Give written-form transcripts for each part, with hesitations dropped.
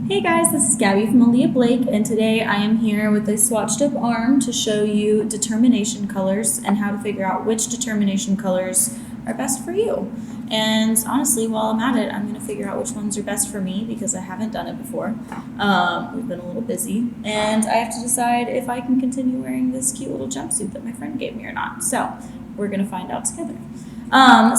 Hey guys, this is Gabby from Aaliyah Blake, and today I am here with a swatched up arm to show you determination colors and how to figure out which determination colors are best for you. And honestly, while I'm at it, I'm going to figure out which ones are best for me because I haven't done it before. We've been a little busy, and I have to decide if I can continue wearing this cute little jumpsuit that my friend gave me or not. So we're going to find out together.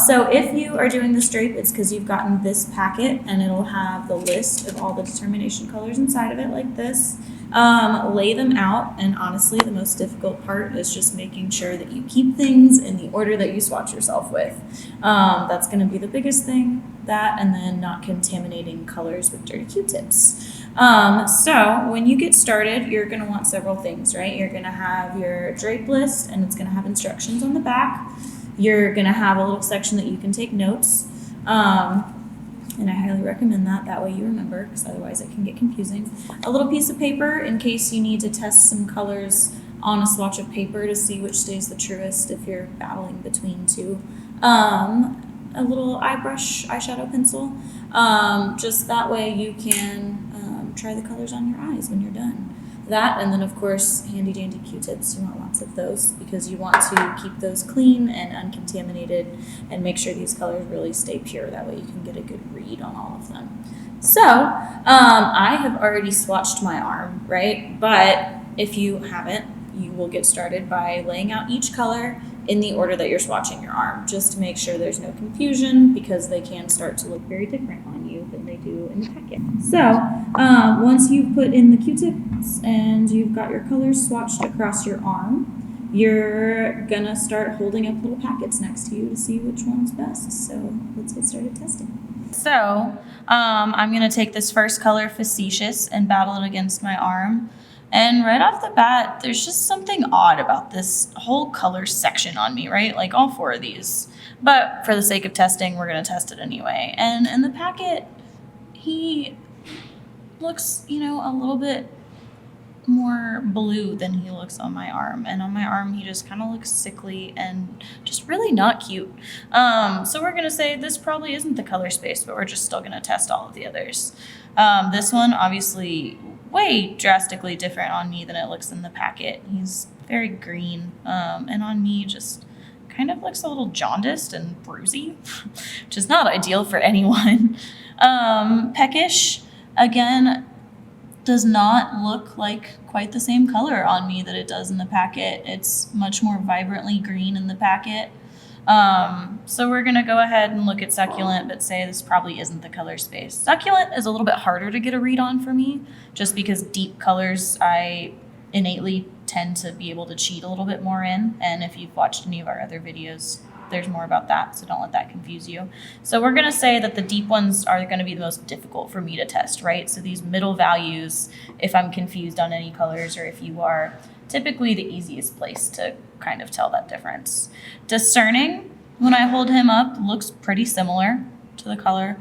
So if you are doing this drape, it's because you've gotten this packet and it'll have the list of all the determination colors inside of it like this. Lay them out, and honestly the most difficult part is just making sure that you keep things in the order that you swatch yourself with. That's going to be the biggest thing, that and then not contaminating colors with dirty Q-tips. So when you get started, you're going to want several things, right? You're going to have your drape list and it's going to have instructions on the back. You're going to have a little section that you can take notes, and I highly recommend that. That way you remember, because otherwise it can get confusing. A little piece of paper in case you need to test some colors on a swatch of paper to see which stays the truest if you're battling between two. A little eyeshadow pencil. Just that way you can try the colors on your eyes when you're done. That, and then of course handy dandy Q-tips. You want lots of those because you want to keep those clean and uncontaminated and make sure these colors really stay pure. That way you can get a good read on all of them. So I have already swatched my arm, right? But if you haven't, you will get started by laying out each color in the order that you're swatching your arm, just to make sure there's no confusion, because they can start to look very different on you than they do in the packet. So once you've put in the Q-tips and you've got your colors swatched across your arm, you're gonna start holding up little packets next to you to see which one's best. So let's get started testing. So I'm gonna take this first color, Facetious, and battle it against my arm. And right off the bat, there's just something odd about this whole color section on me, right? Like all four of these. But for the sake of testing, we're going to test it anyway. And in the packet, he looks, a little bit more blue than he looks on my arm. And on my arm, he just kind of looks sickly and just really not cute. So we're going to say this probably isn't the color space, but we're just still going to test all of the others. This one, obviously, way drastically different on me than it looks in the packet. He's very green, and on me just kind of looks a little jaundiced and bruisey, which is not ideal for anyone. Peckish, again, does not look like quite the same color on me that it does in the packet. It's much more vibrantly green in the packet. So we're going to go ahead and look at Succulent, but say this probably isn't the color space. Succulent is a little bit harder to get a read on for me, just because deep colors I innately tend to be able to cheat a little bit more in. And if you've watched any of our other videos, there's more about that, so don't let that confuse you. So we're going to say that the deep ones are going to be the most difficult for me to test, right? So these middle values, if I'm confused on any colors or if you are, typically the easiest place to kind of tell that difference. Discerning, when I hold him up, looks pretty similar to the color.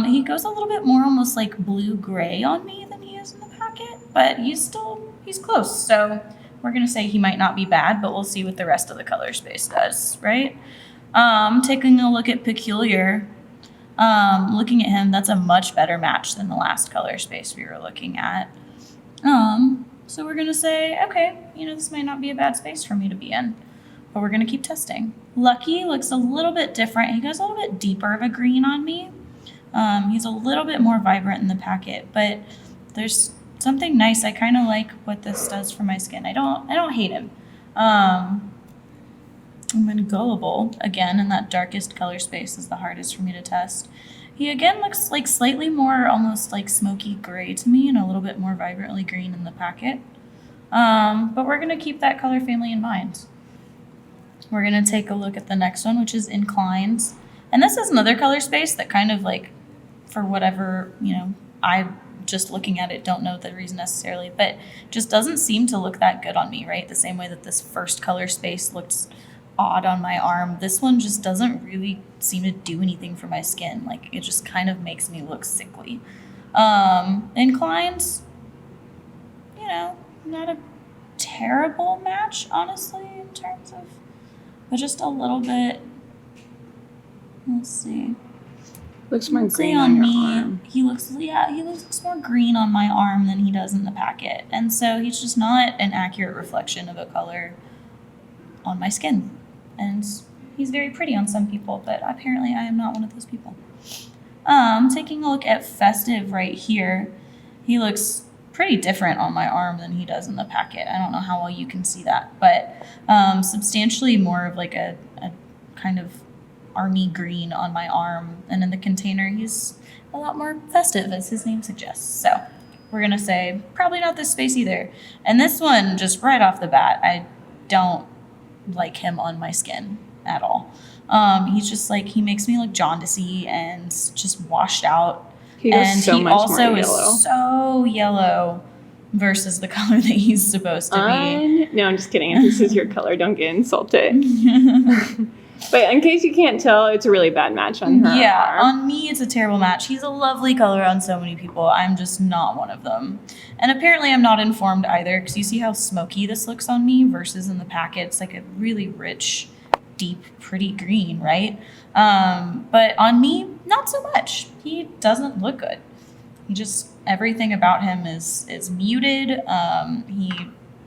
He goes a little bit more almost like blue-gray on me than he is in the packet, but he's close. So we're going to say he might not be bad, but we'll see what the rest of the color space does, right? Taking a look at Peculiar, looking at him, that's a much better match than the last color space we were looking at. So we're going to say, okay, this might not be a bad space for me to be in, but we're going to keep testing. Lucky looks a little bit different. He goes a little bit deeper of a green on me. He's a little bit more vibrant in the packet, but there's something nice. I kind of like what this does for my skin. I don't hate him. And then Gullible, again, in that darkest color space is the hardest for me to test. He again looks like slightly more almost like smoky gray to me and a little bit more vibrantly green in the packet. But we're going to keep that color family in mind. We're going to take a look at the next one, which is Inclined. And this is another color space that kind of like, for whatever, I just looking at it don't know the reason necessarily, but just doesn't seem to look that good on me, right? The same way that this first color space looked odd on my arm. This one just doesn't really seem to do anything for my skin. Like, it just kind of makes me look sickly. Inclined, not a terrible match, honestly, in terms of, but just a little bit, let's see. Looks more green on your arm. He looks more green on my arm than he does in the packet. And so he's just not an accurate reflection of a color on my skin. And he's very pretty on some people, but apparently I am not one of those people. Taking a look at Festive right here, he looks pretty different on my arm than he does in the packet. I don't know how well you can see that, but substantially more of like a kind of army green on my arm, and in the container he's a lot more festive, as his name suggests. So we're gonna say probably not this space either. And this one, just right off the bat, I don't like him on my skin at all. He's just like, he makes me look jaundicey and just washed out. He also is so yellow versus the color that he's supposed to be. No, I'm just kidding. If this is your color, don't get insulted. But in case you can't tell, it's a really bad match on her. Yeah, on me, it's a terrible match. He's a lovely color on so many people. I'm just not one of them. And apparently I'm not informed either, because you see how smoky this looks on me versus in the packet. It's like a really rich, deep, pretty green, right? But on me, not so much. He doesn't look good. Everything about him is muted. He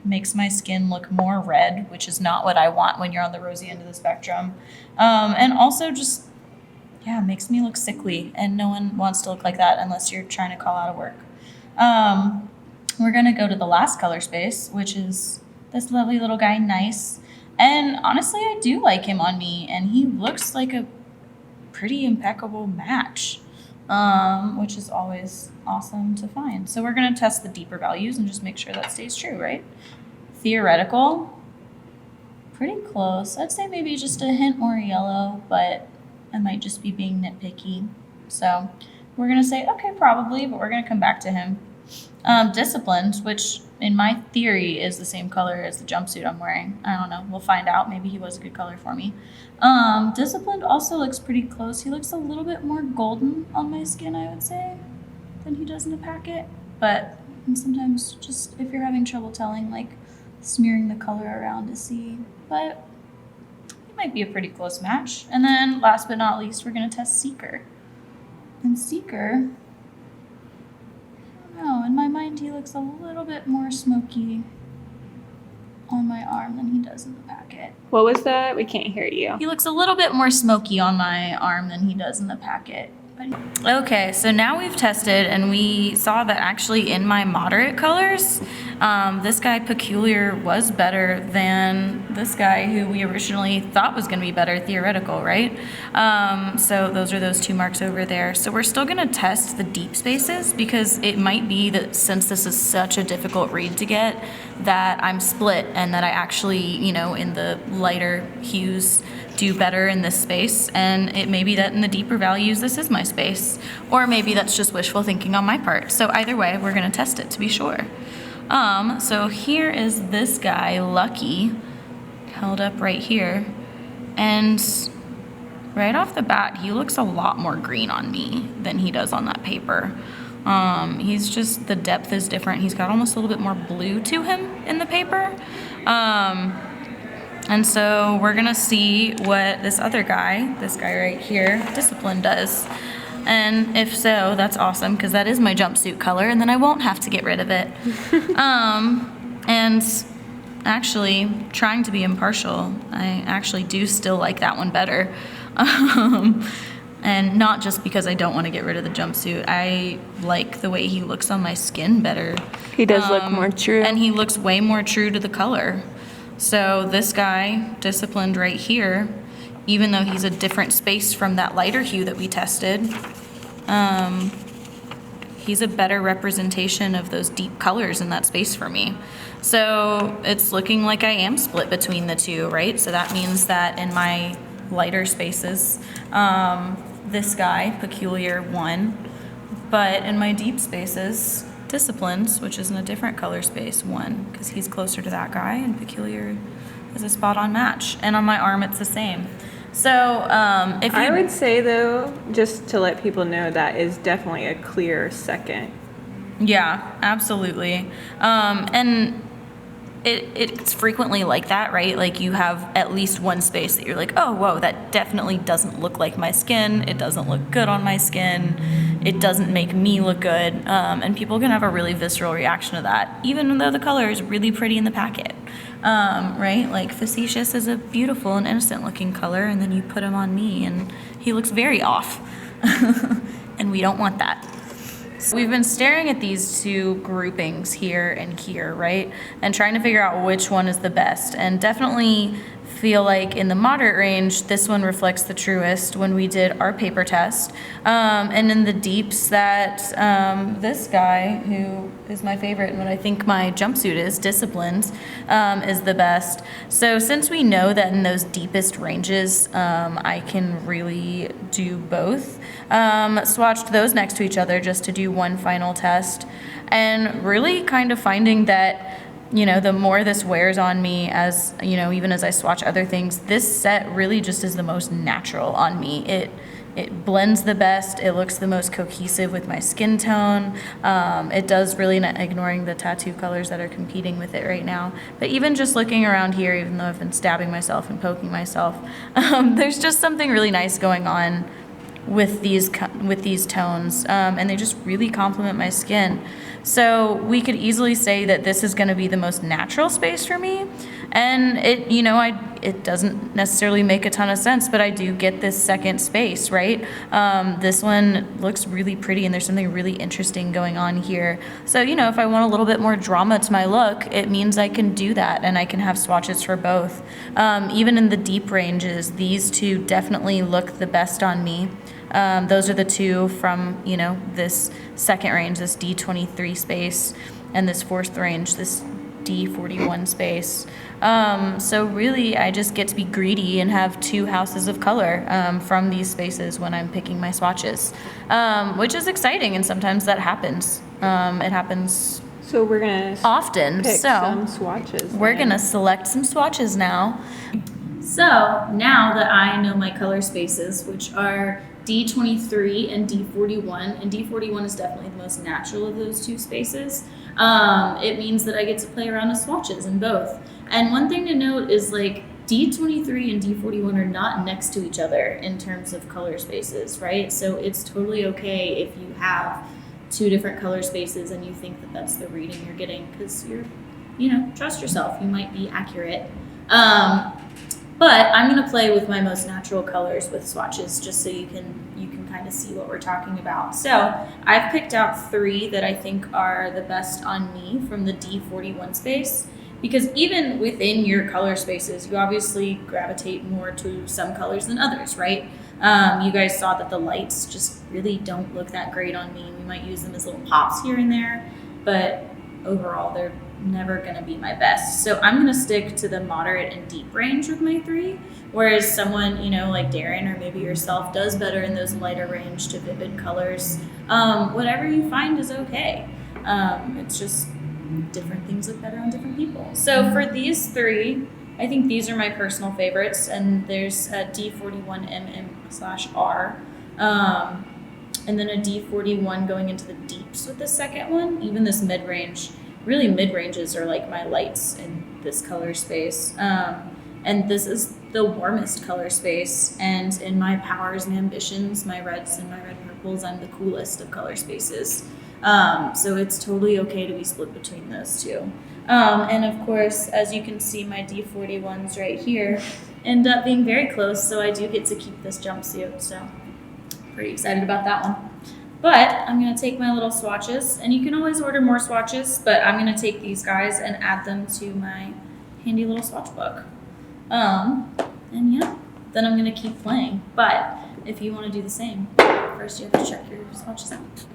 makes my skin look more red, which is not what I want when you're on the rosy end of the spectrum. And also just, makes me look sickly, and no one wants to look like that unless you're trying to call out of work. We're going to go to the last color space, which is this lovely little guy, Nice. And honestly, I do like him on me, and he looks like a pretty impeccable match, which is always awesome to find. So we're going to test the deeper values and just make sure that stays true, right? Theoretical, pretty close. I'd say maybe just a hint more yellow, but I might just be being nitpicky. So we're going to say, okay, probably, but we're going to come back to him. Disciplined, which in my theory is the same color as the jumpsuit I'm wearing. I don't know. We'll find out. Maybe he was a good color for me. Disciplined also looks pretty close. He looks a little bit more golden on my skin, I would say, than he does in the packet. But sometimes just if you're having trouble telling, like smearing the color around to see. But it might be a pretty close match. And then last but not least, we're going to test Seeker. And Seeker, in my mind, he looks a little bit more smoky on my arm than he does in the packet. What was that? We can't hear you. He looks a little bit more smoky on my arm than he does in the packet. Okay, so now we've tested, and we saw that actually in my moderate colors, this guy Peculiar was better than this guy who we originally thought was going to be better, Theoretical, right? So those are those 2 marks over there. So we're still going to test the deep spaces, because it might be that since this is such a difficult read to get, that I'm split, and that I actually, in the lighter hues, do better in this space, and it may be that in the deeper values this is my space, or maybe that's just wishful thinking on my part. So either way, we're going to test it to be sure. So here is this guy, Lucky, held up right here, and right off the bat he looks a lot more green on me than he does on that paper. He's just, the depth is different. He's got almost a little bit more blue to him in the paper. And so we're going to see what this other guy, this guy right here, Discipline, does. And if so, that's awesome, because that is my jumpsuit color, and then I won't have to get rid of it. And actually, trying to be impartial, I actually do still like that one better. And not just because I don't want to get rid of the jumpsuit. I like the way he looks on my skin better. He does look more true. And he looks way more true to the color. So this guy, Disciplined right here, even though he's a different space from that lighter hue that we tested, he's a better representation of those deep colors in that space for me. So it's looking like I am split between the two, right? So that means that in my lighter spaces, this guy, Peculiar, won. But in my deep spaces, Disciplines, which is in a different color space, won, because he's closer to that guy, and Peculiar is a spot-on match. And on my arm, it's the same. So I would say, though, just to let people know, that is definitely a clear second. Yeah, absolutely. And it's frequently like that, right? Like you have at least one space that you're like, oh, whoa, that definitely doesn't look like my skin. It doesn't look good on my skin. It doesn't make me look good. And people can have a really visceral reaction to that, even though the color is really pretty in the packet. Right? Like Facetious is a beautiful and innocent looking color, and then you put him on me and he looks very off. And we don't want that. So we've been staring at these two groupings here and here, right? And trying to figure out which one is the best. And definitely feel like in the moderate range, this one reflects the truest when we did our paper test. And in the deeps that this guy, who is my favorite and what I think my jumpsuit is, Disciplines, is the best. So since we know that in those deepest ranges, I can really do both, swatched those next to each other just to do one final test. And really kind of finding that, you know, the more this wears on me, as, you know, even as I swatch other things, this set really just is the most natural on me. It blends the best. It looks the most cohesive with my skin tone. It does really, not ignoring the tattoo colors that are competing with it right now. But even just looking around here, even though I've been stabbing myself and poking myself, there's just something really nice going on with these tones, and they just really complement my skin. So we could easily say that this is going to be the most natural space for me, and it doesn't necessarily make a ton of sense, but I do get this second space, right? This one looks really pretty, and there's something really interesting going on here. So, you know, if I want a little bit more drama to my look, it means I can do that, and I can have swatches for both. Even in the deep ranges, these two definitely look the best on me. Those are the two from, you know, this second range, this D23 space, and this fourth range, this D41 space. So really, I just get to be greedy and have two houses of color from these spaces when I'm picking my swatches, which is exciting, and sometimes that happens. It happens So we're gonna often. pick So some swatches. we're gonna select some swatches now. So now that I know my color spaces, which are D23 and D41, and D41 is definitely the most natural of those two spaces, it means that I get to play around with swatches in both. And one thing to note is, like, D23 and D41 are not next to each other in terms of color spaces, right? So it's totally okay if you have two different color spaces and you think that that's the reading you're getting, because trust yourself, you might be accurate. But I'm going to play with my most natural colors with swatches, just so you can kind of see what we're talking about. So I've picked out three that I think are the best on me from the D41 space, because even within your color spaces, you obviously gravitate more to some colors than others, right? You guys saw that the lights just really don't look that great on me. We might use them as little pops here and there, but overall they're never going to be my best. So I'm going to stick to the moderate and deep range with my three, whereas someone, like Darren or maybe yourself, does better in those lighter range to vivid colors. Whatever you find is okay. It's just different things look better on different people. So for these three, I think these are my personal favorites, and there's a D41MM/R, and then a D41 going into the deeps with the second one. Even this mid-range, really mid-ranges are like my lights in this color space. And this is the warmest color space, and in my powers and ambitions, my reds and my red purples, I'm the coolest of color spaces. So it's totally okay to be split between those two. And of course, as you can see, my D41s right here end up being very close, so I do get to keep this jumpsuit, so pretty excited about that one. But I'm going to take my little swatches, and you can always order more swatches, but I'm going to take these guys and add them to my handy little swatch book. And yeah, then I'm going to keep playing. But if you want to do the same, first you have to check your swatches out.